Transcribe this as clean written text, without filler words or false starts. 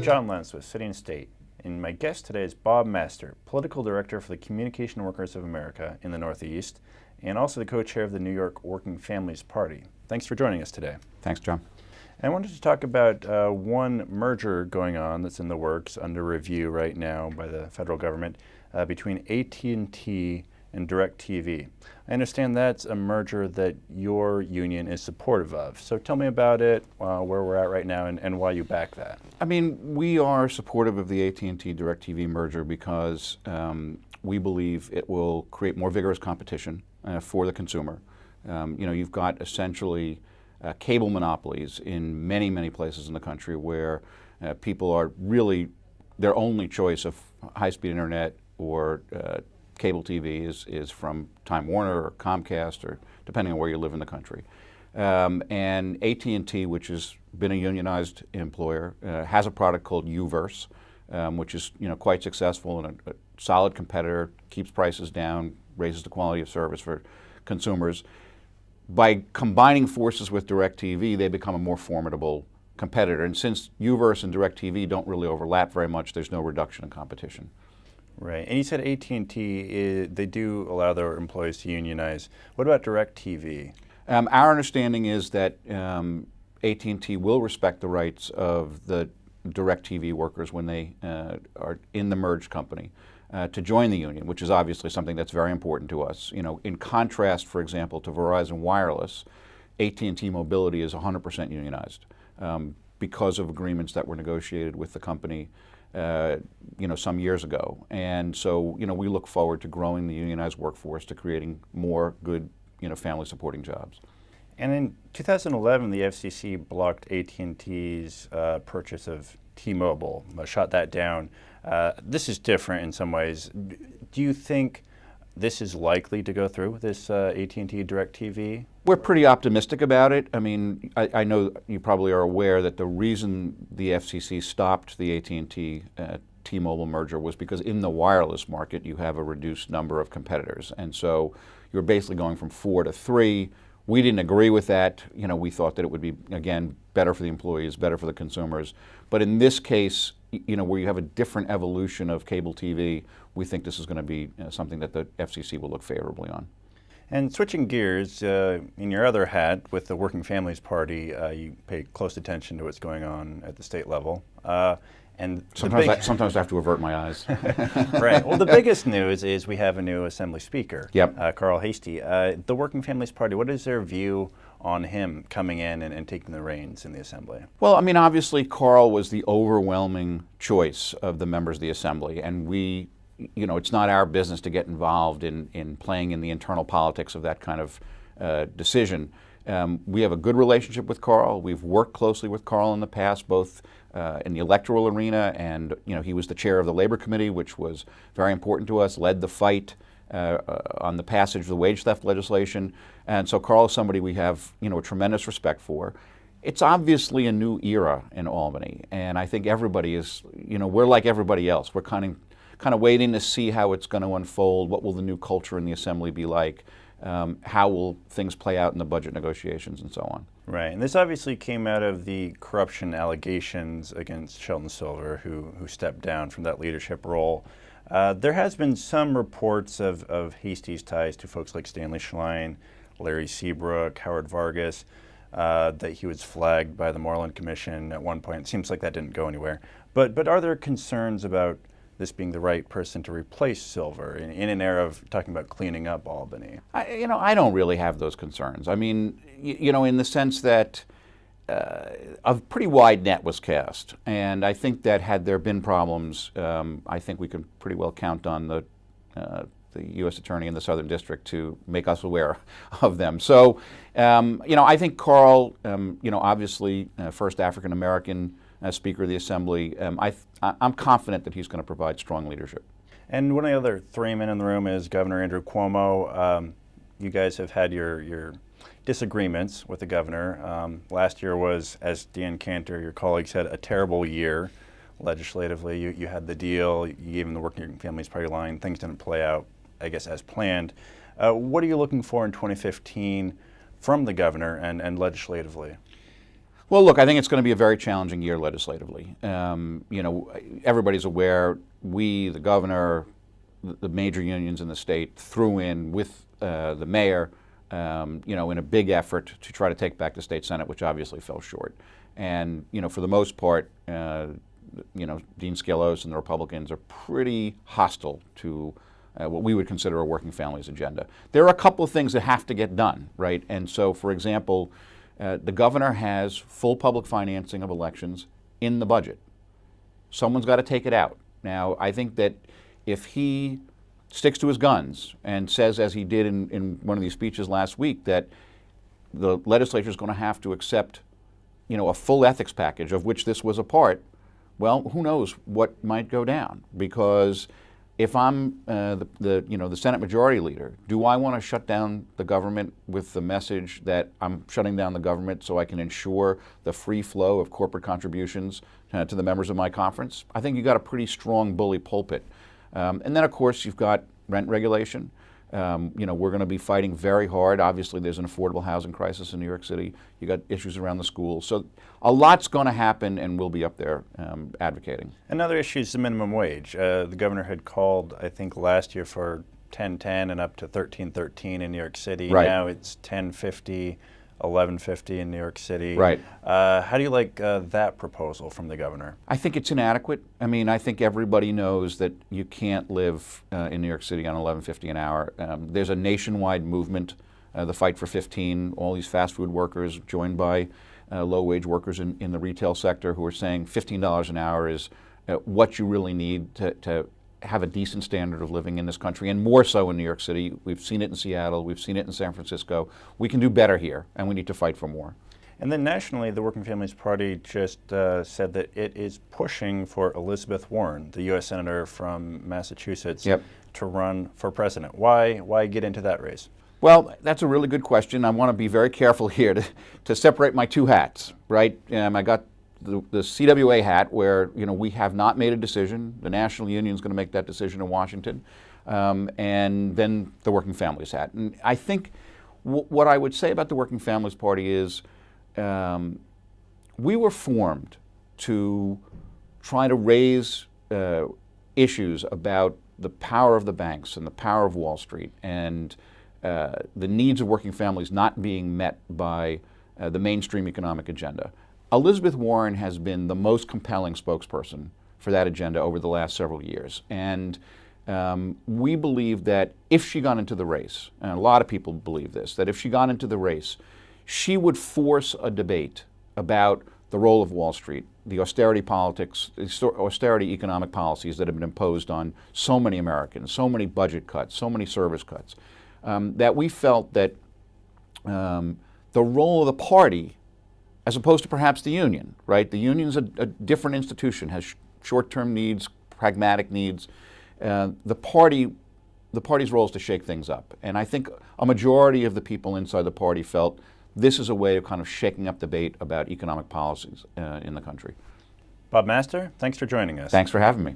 John Lentz with City and State, and my guest today is Bob Master, Political Director for the Communication Workers of America in the Northeast, and also the co-chair of the New York Working Families Party. Thanks for joining us today. Thanks, John. And I wanted to talk about one merger going on that's in the works, under review right now by the federal government, between AT&T and DirecTV. I understand that's a merger that your union is supportive of. So tell me about it, where we're at right now, and why you back that. I mean, we are supportive of the AT&T DirecTV merger because we believe it will create more vigorous competition for the consumer. You've got essentially cable monopolies in many, many places in the country where people are really, their only choice of high-speed internet or cable TV is from Time Warner or Comcast, or depending on where you live in the country. And AT&T, which has been a unionized employer, has a product called UVerse, which is quite successful and a solid competitor, keeps prices down, raises the quality of service for consumers. By combining forces with DirecTV, they become a more formidable competitor. And since UVerse and DirecTV don't really overlap very much, there's no reduction in competition. Right, and you said AT&T, they do allow their employees to unionize. What about DirecTV? Our understanding is that AT&T will respect the rights of the DirecTV workers when they are in the merged company to join the union, which is obviously something that's very important to us. In contrast, for example, to Verizon Wireless, AT&T Mobility is 100% unionized because of agreements that were negotiated with the company some years ago. And so, we look forward to growing the unionized workforce, to creating more good, family supporting jobs. And in 2011, the FCC blocked AT&T's purchase of T-Mobile, shot that down. This is different in some ways. Do you think this is likely to go through, this AT&T DirecTV? We're pretty optimistic about it. I mean, I know you probably are aware that the reason the FCC stopped the AT&T T-Mobile merger was because in the wireless market you have a reduced number of competitors, and so you're basically going from 4 to 3. We didn't agree with that. We thought that it would be, again, better for the employees, better for the consumers. But in this case, where you have a different evolution of cable TV, we think this is going to be something that the FCC will look favorably on. And switching gears, in your other hat with the Working Families Party, you pay close attention to what's going on at the state level. And sometimes I have to avert my eyes. Right. Well, the biggest news is we have a new Assembly Speaker, yep. Carl Hastie. The Working Families Party, what is their view on him coming in and taking the reins in the Assembly? Well, I mean, obviously, Carl was the overwhelming choice of the members of the Assembly, and we, it's not our business to get involved in playing in the internal politics of that kind of decision. We have a good relationship with Carl. We've worked closely with Carl in the past, both in the electoral arena, and he was the chair of the Labor Committee, which was very important to us, led the fight on the passage of the wage theft legislation. And so Carl is somebody we have a tremendous respect for. It's obviously a new era in Albany, and I think everybody is, we're like everybody else. We're kind of waiting to see how it's going to unfold. What will the new culture in the Assembly be like? How will things play out in the budget negotiations and so on? Right, and this obviously came out of the corruption allegations against Sheldon Silver, who stepped down from that leadership role. There has been some reports of Hastie's ties to folks like Stanley Schlein, Larry Seabrook, Howard Vargas, that he was flagged by the Moreland Commission at one point. It seems like that didn't go anywhere. But are there concerns about this being the right person to replace Silver in an era of talking about cleaning up Albany? I don't really have those concerns. I mean, in the sense that a pretty wide net was cast, and I think that had there been problems, I think we can pretty well count on the U.S. Attorney in the Southern District to make us aware of them. So, I think Carl, obviously first African American Speaker of the Assembly, I'm confident that he's going to provide strong leadership. And one of the other 3 men in the room is Governor Andrew Cuomo. You guys have had your disagreements with the governor. Last year was, as Dan Cantor, your colleague, said, a terrible year. legislatively. You had the deal, you gave them the Working Families Party line, things didn't play out, I guess, as planned. What are you looking for in 2015 from the governor and legislatively? Well, look, I think it's going to be a very challenging year legislatively. Everybody's aware, the governor, the major unions in the state threw in with the mayor, in a big effort to try to take back the state Senate, which obviously fell short. And, for the most part, Dean Skelos and the Republicans are pretty hostile to what we would consider a working families agenda. There are a couple of things that have to get done, right? And so, for example, the governor has full public financing of elections in the budget. Someone's got to take it out. Now, I think that if he sticks to his guns and says, as he did in one of these speeches last week, that the legislature is going to have to accept, a full ethics package of which this was a part, well, who knows what might go down? Because if I'm the Senate Majority Leader, do I want to shut down the government with the message that I'm shutting down the government so I can ensure the free flow of corporate contributions to the members of my conference? I think you've got a pretty strong bully pulpit. And then, of course, you've got rent regulation. We're going to be fighting very hard. Obviously, there's an affordable housing crisis in New York City. You've got issues around the schools. So a lot's going to happen, and we'll be up there advocating. Another issue is the minimum wage. The governor had called, I think, last year for $10.10 and up to $13.13 in New York City. Right. Now it's $10.50, $11.50 in New York City. Right. How do you like that proposal from the governor? I think it's inadequate. I mean, I think everybody knows that you can't live in New York City on $11.50 an hour. There's a nationwide movement, the Fight for 15, all these fast food workers joined by low-wage workers in the retail sector who are saying $15 an hour is what you really need to have a decent standard of living in this country, and more so in New York City. We've seen it in Seattle, we've seen it in San Francisco. We can do better here, and we need to fight for more. And then nationally, the Working Families Party just said that it is pushing for Elizabeth Warren, the U.S. Senator from Massachusetts, Yep. to run for president. Why get into that race? Well, that's a really good question. I want to be very careful here to separate my two hats, right? I got the CWA hat where, we have not made a decision. The National Union is going to make that decision in Washington. And then the Working Families hat. And I think what I would say about the Working Families Party is we were formed to try to raise issues about the power of the banks and the power of Wall Street and the needs of working families not being met by the mainstream economic agenda. Elizabeth Warren has been the most compelling spokesperson for that agenda over the last several years. And we believe that if she got into the race, and a lot of people believe this, that if she got into the race, she would force a debate about the role of Wall Street, the austerity politics, the austerity economic policies that have been imposed on so many Americans, so many budget cuts, so many service cuts, that we felt that the role of the party, as opposed to perhaps the union, right? The union's a different institution, has short-term needs, pragmatic needs. The party's role is to shake things up. And I think a majority of the people inside the party felt this is a way of kind of shaking up debate about economic policies in the country. Bob Master, thanks for joining us. Thanks for having me.